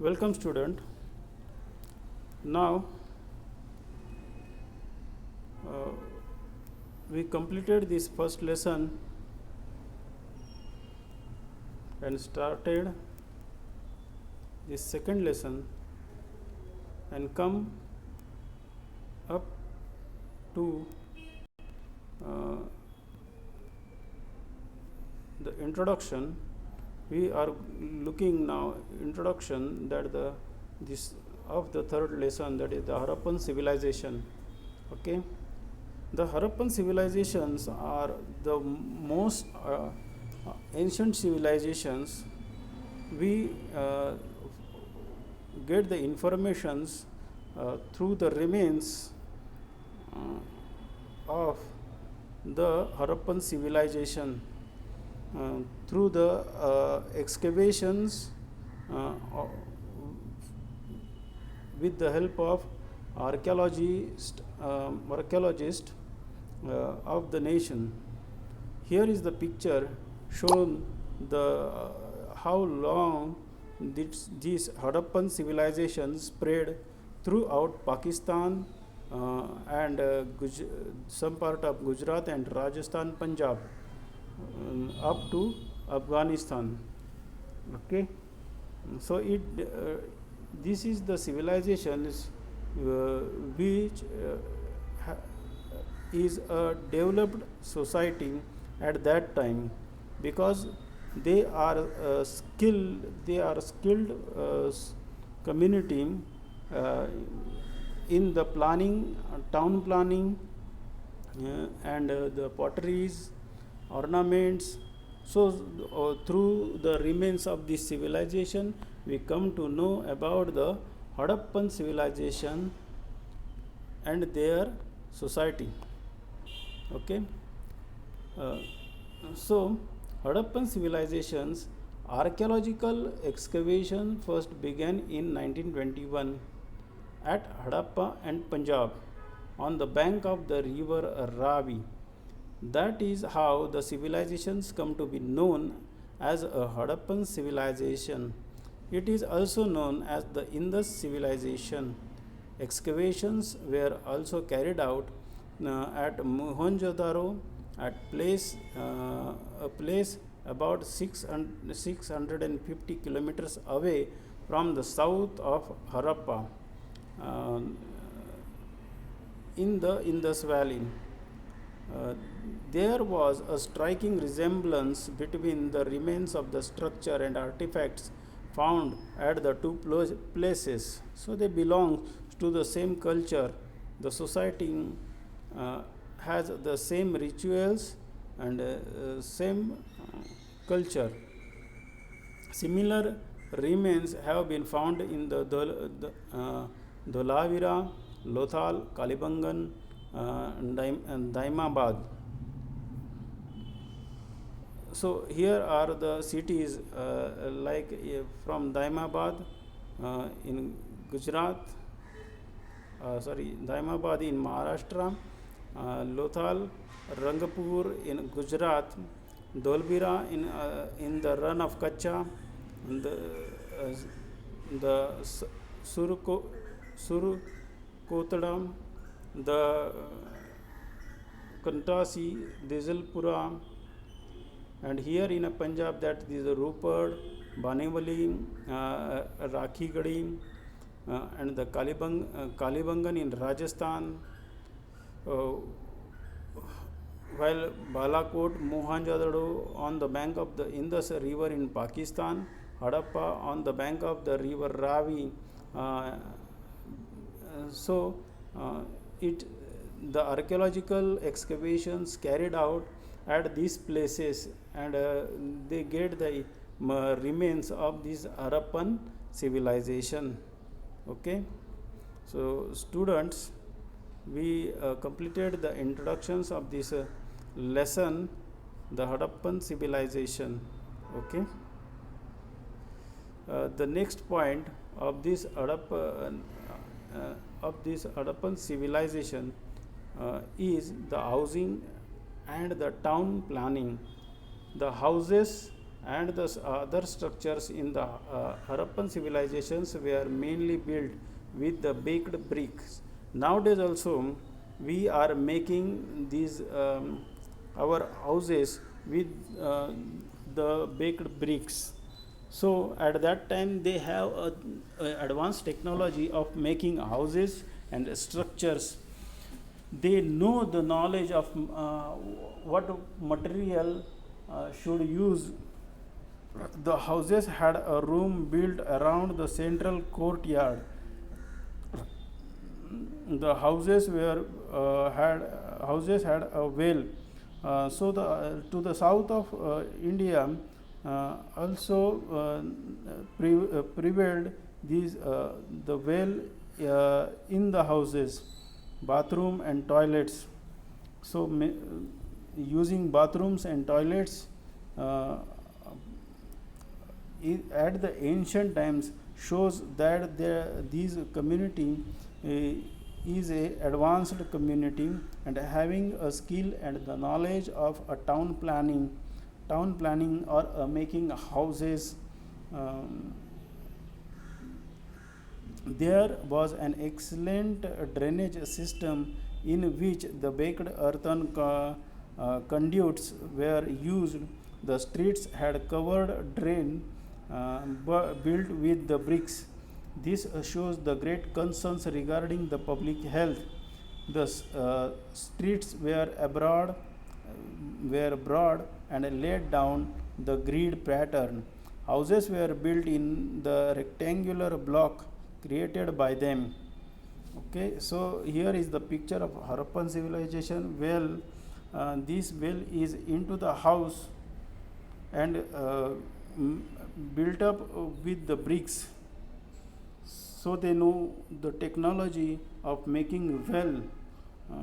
Welcome, student. Now uh, we completed this first lesson and started this second lesson and come up to uh, the introduction. We are looking now introduction that this of the third lesson, that is the Harappan civilization. Okay, the Harappan civilizations are the most ancient civilizations. We get the informations through the remains of the Harappan civilization, through the excavations uh, with the help of archaeologists of the nation. Here is the picture shown the how long these Harappan civilizations spread throughout Pakistan and some part of Gujarat and Rajasthan, Punjab, up to Afghanistan. Okay, so this is the civilizations which is a developed society at that time, because they are skilled community uh, in the planning, town planning, and the potteries, ornaments. So through the remains of this civilization, we come to know about the Harappan civilization and their society. Okay, uh, so Harappan civilizations archaeological excavation first began in 1921 at Harappa and Punjab on the bank of the river Ravi. That is how the civilizations come to be known as a Harappan civilization. It is also known as the Indus civilization. Excavations were also carried out at Mohenjo-daro, at a place about 650 kilometers away from the south of Harappa, uh, in the Indus Valley. Uh, there was a striking resemblance between the remains of the structure and artifacts found at the two places. So they belong to the same culture. The society has the same rituals and same culture. Similar remains have been found in the Dholavira, Lothal, Kalibangan, and Daimabad. So here are the cities like from Daimabad in Gujarat, Daimabad in Maharashtra, Lothal, Rangpur in Gujarat, Dholvira in the run of Kutch, and the Surkotadam, the Kantasi, Dizelpura, and here in Punjab, that is the Rupert, Banewali, Rakhigadi, and the Kalibangan in Rajasthan, while Balakot, Mohenjo-daro on the bank of the Indus River in Pakistan, Harappa on the bank of the river Ravi. So it the archaeological excavations carried out at these places, and they get the remains of this Harappan civilization. Okay, so students, we completed the introductions of this lesson, the Harappan civilization. Okay, the next point of this Harappan civilization is the housing and the town planning. The houses and the other structures in the Harappan civilizations were mainly built with the baked bricks. Nowadays also we are making these our houses with the baked bricks. So at that time they have a advanced technology of making houses and structures. They know the knowledge of what material should use. The houses had a room built around the central courtyard. The houses had a well. So the to the south of India also prevailed these the well in the houses, bathroom and toilets. So using bathrooms and toilets uh, at the ancient times shows that these community is a advanced community and having a skill and the knowledge of a town planning or making houses. um, there was an excellent drainage system in which the baked earthen conduits were used. The streets had covered drain built with the bricks. This shows the great concerns regarding the public health. The streets were broad and laid down the grid pattern. Houses were built in the rectangular block created by them. Okay, so here is the picture of Harappan civilization. Well, this well is into the house and built up with the bricks. So they know the technology of making well. Uh,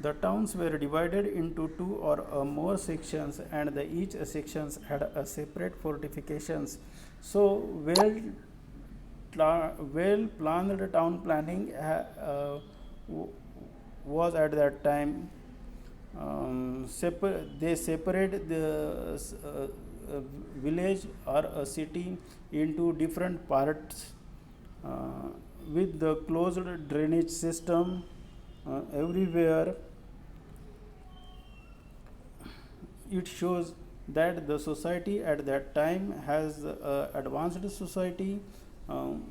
The towns were divided into two or more sections, and each sections had a separate fortifications. So well planned town planning was at that time. They separate the village or a city into different parts uh, with the closed drainage system everywhere. It shows that the society at that time has advanced society um,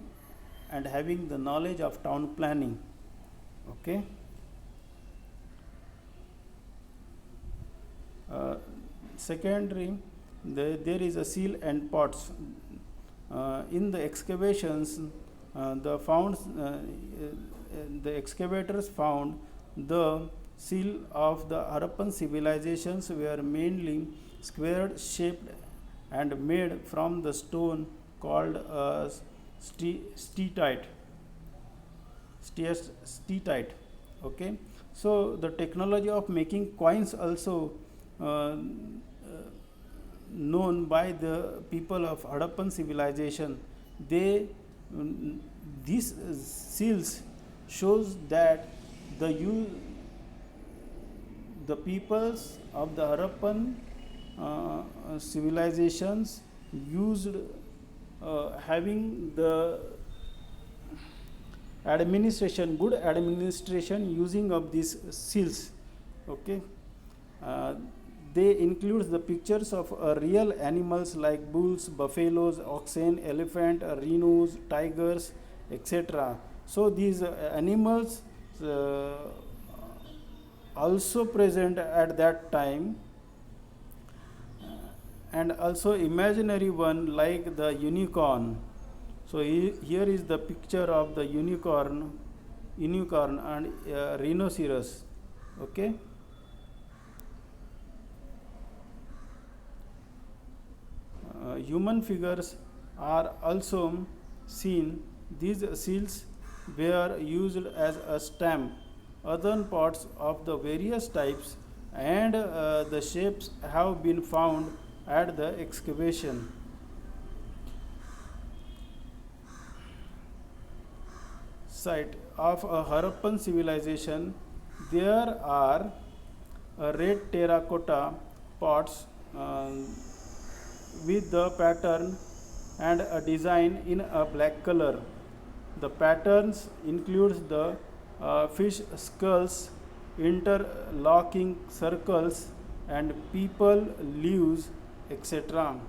and having the knowledge of town planning. Okay. uh, Secondary, there is a seal and pots in the excavations. The excavators found the seal of the Harappan civilizations were mainly square shaped and made from the stone called steatite. Steatite. Okay. So the technology of making coins also uh, known by the people of Harappan civilization. They these seals shows that the the peoples of the Harappan civilizations used having the good administration using of these seals. Okay. uh, they include the pictures of real animals like bulls, buffaloes, oxen, elephant, rhinos, tigers, etc. So these animals uh, also present at that time, and also imaginary one like the unicorn. So here is the picture of the unicorn and rhinoceros. Okay. Human figures are also seen. These seals were used as a stamp. Other pots of the various types and the shapes have been found at the excavation site of a Harappan civilization. There are red terracotta pots with the pattern and a design in a black color. The patterns includes the fish skulls, interlocking circles, and people leaves, etc.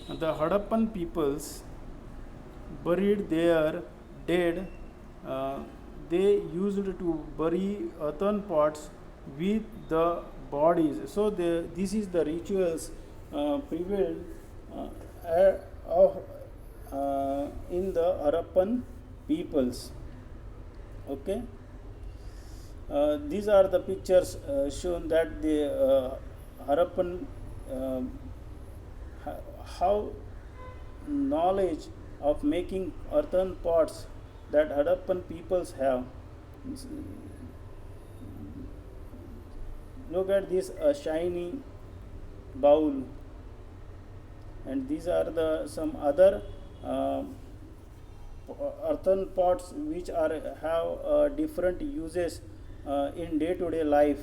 The Harappan peoples buried their dead. Uh, they used to bury earthen pots with the bodies. So this is the rituals prevailed of in the Harappan peoples. Okay. These are the pictures shown that the Harappan uh, how knowledge of making earthen pots that Harappan peoples have. Look at this shiny bowl, and these are the some other uh, earthen pots which are have different uses in day-to-day life.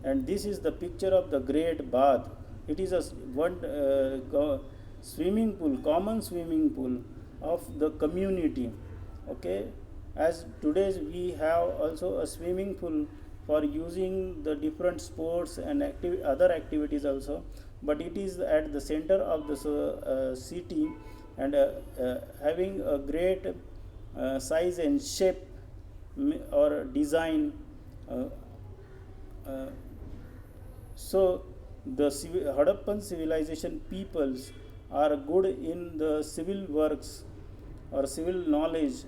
And this is the picture of the great bath. It is a one swimming pool, common swimming pool of the community. Okay, as today's we have also a swimming pool for using the different sports and other activities also, but it is at the center of the city, and having a great size and shape or design. uh, uh, so the Harappan civilization peoples are good in the civil works or civil knowledge.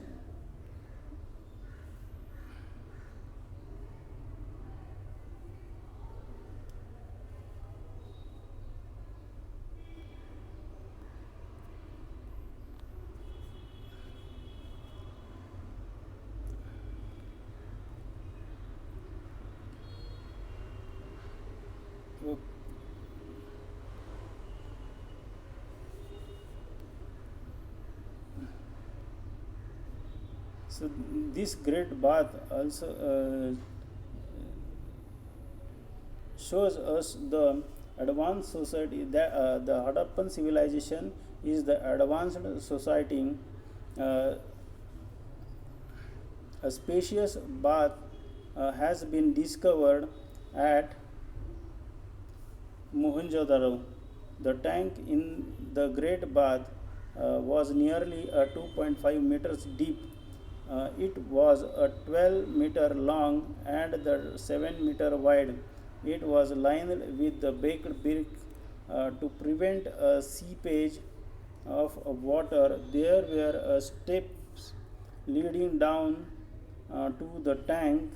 So this great bath also shows us the advanced society that the Harappan civilization is the advanced society. Uh, a spacious bath has been discovered at Mohenjo-daro. The tank in the Great Bath was nearly 2.5 meters deep. It was 12-meter long and the 7-meter wide. It was lined with the baked brick to prevent seepage of water. There were steps leading down to the tank.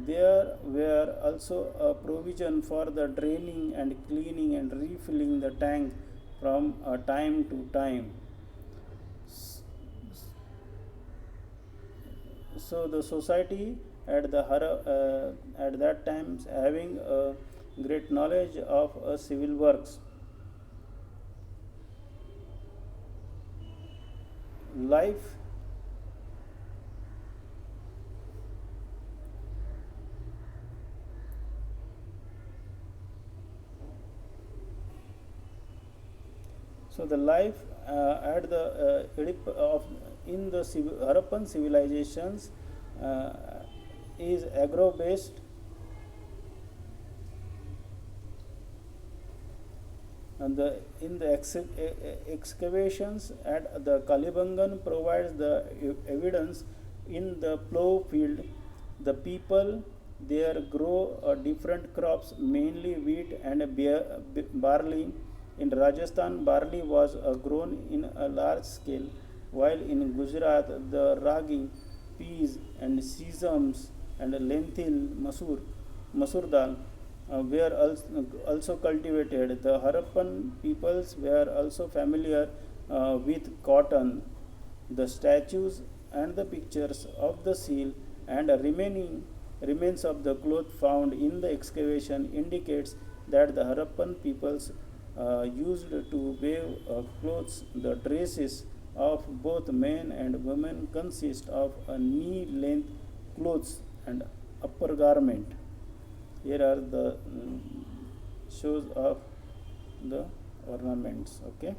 There were also a provision for the draining and cleaning and refilling the tank from time to time. So the society at at that time having a great knowledge of civil works. Life. So the life at the of in the Harappan civilizations uh, is agro based, and in the excavations at the Kalibangan provides the evidence. In the plough field, the people there grow different crops, mainly wheat and barley. In Rajasthan, barley was grown in a large scale, while in Gujarat, the ragi, peas, and sesams and lentil, masur dal were also cultivated. The Harappan peoples were also familiar with cotton. The statues and the pictures of the seal and remaining remains of the cloth found in the excavation indicates that the Harappan peoples used to weave clothes. The dresses of both men and women consist of a knee-length clothes and upper garment. Here are the shows of the ornaments. Okay.